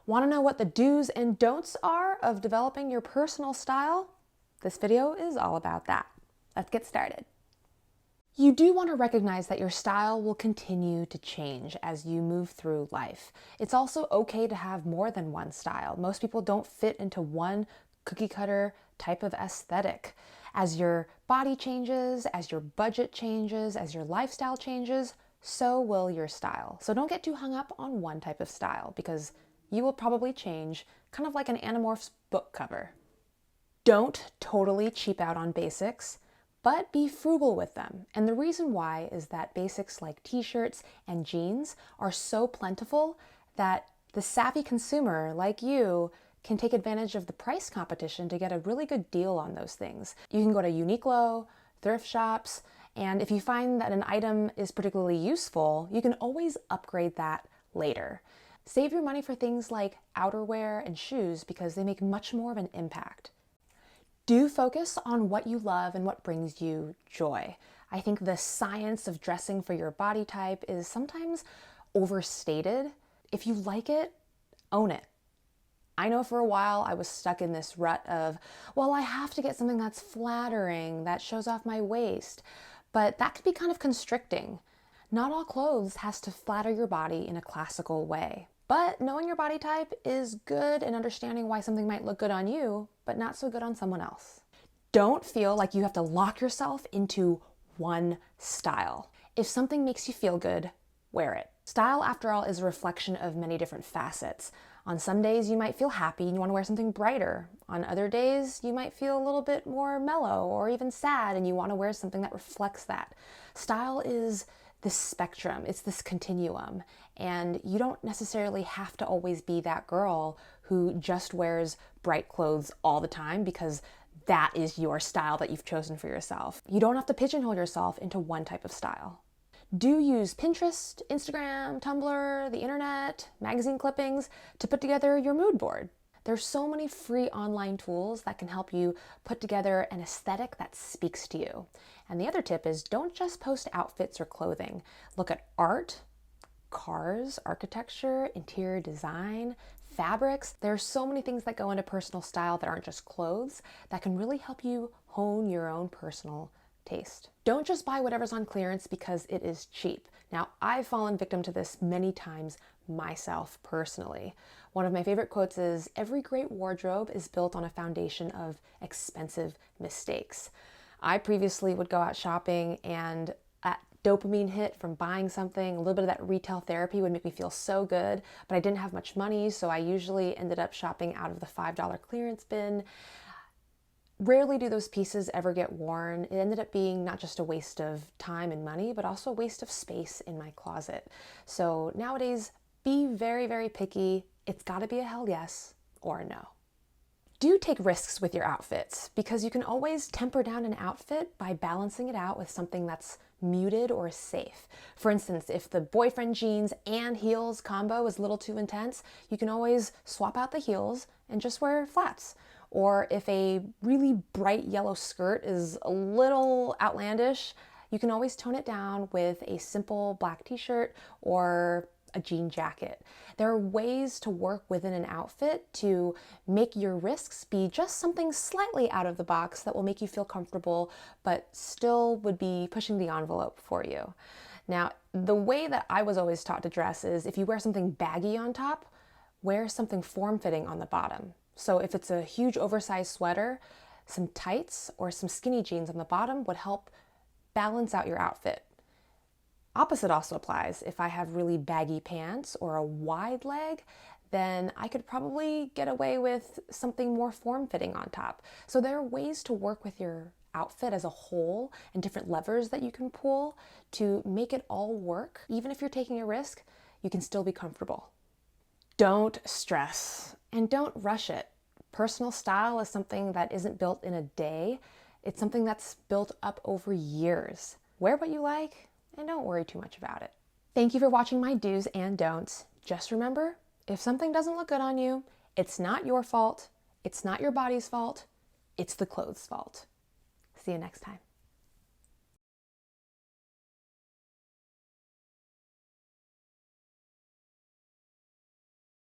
Want to know what the do's and don'ts are of developing your personal style? This video is all about that. Let's get started. You do want to recognize that your style will continue to change as you move through life. It's also okay to have more than one style. Most people don't fit into one cookie cutter type of aesthetic. As your body changes, as your budget changes, as your lifestyle changes, so will your style. So don't get too hung up on one type of style because you will probably change, kind of like an Animorphs book cover. Don't totally cheap out on basics, but be frugal with them. And the reason why is that basics like t-shirts and jeans are so plentiful that the savvy consumer like you can take advantage of the price competition to get a really good deal on those things. You can go to Uniqlo, thrift shops, and if you find that an item is particularly useful, you can always upgrade that later. Save your money for things like outerwear and shoes because they make much more of an impact. Do focus on what you love and what brings you joy. I think the science of dressing for your body type is sometimes overstated. If you like it, own it. I know for a while I was stuck in this rut of, well, I have to get something that's flattering, that shows off my waist, but that can be kind of constricting. Not all clothes has to flatter your body in a classical way. But knowing your body type is good and understanding why something might look good on you, but not so good on someone else. Don't feel like you have to lock yourself into one style. If something makes you feel good, wear it. Style, after all, is a reflection of many different facets. On some days you might feel happy and you want to wear something brighter. On other days you might feel a little bit more mellow or even sad and you want to wear something that reflects that. Style is this spectrum, it's this continuum, and you don't necessarily have to always be that girl who just wears bright clothes all the time because that is your style that you've chosen for yourself. You don't have to pigeonhole yourself into one type of style. Do use Pinterest, Instagram, Tumblr, the internet, magazine clippings to put together your mood board. There's so many free online tools that can help you put together an aesthetic that speaks to you. And the other tip is don't just post outfits or clothing. Look at art, cars, architecture, interior design, fabrics. There are so many things that go into personal style that aren't just clothes that can really help you hone your own personal taste. Don't just buy whatever's on clearance because it is cheap. Now, I've fallen victim to this many times myself personally. One of my favorite quotes is, "Every great wardrobe is built on a foundation of expensive mistakes." I previously would go out shopping and that dopamine hit from buying something, a little bit of that retail therapy would make me feel so good, but I didn't have much money, so I usually ended up shopping out of the $5 clearance bin. Rarely do those pieces ever get worn. It ended up being not just a waste of time and money, but also a waste of space in my closet. So nowadays, be very, very picky. It's gotta be a hell yes or a no. Do take risks with your outfits because you can always temper down an outfit by balancing it out with something that's muted or safe. For instance, if the boyfriend jeans and heels combo is a little too intense, you can always swap out the heels and just wear flats. Or if a really bright yellow skirt is a little outlandish, you can always tone it down with a simple black t-shirt or a jean jacket. There are ways to work within an outfit to make your risks be just something slightly out of the box that will make you feel comfortable, but still would be pushing the envelope for you. Now, the way that I was always taught to dress is if you wear something baggy on top, wear something form-fitting on the bottom. So if it's a huge oversized sweater, some tights or some skinny jeans on the bottom would help balance out your outfit. Opposite also applies. If I have really baggy pants or a wide leg, then I could probably get away with something more form-fitting on top. So there are ways to work with your outfit as a whole and different levers that you can pull to make it all work. Even if you're taking a risk, you can still be comfortable. Don't stress and don't rush it. Personal style is something that isn't built in a day. It's something that's built up over years. Wear what you like and don't worry too much about it. Thank you for watching my do's and don'ts. Just remember, if something doesn't look good on you, it's not your fault, it's not your body's fault, it's the clothes' fault. See you next time.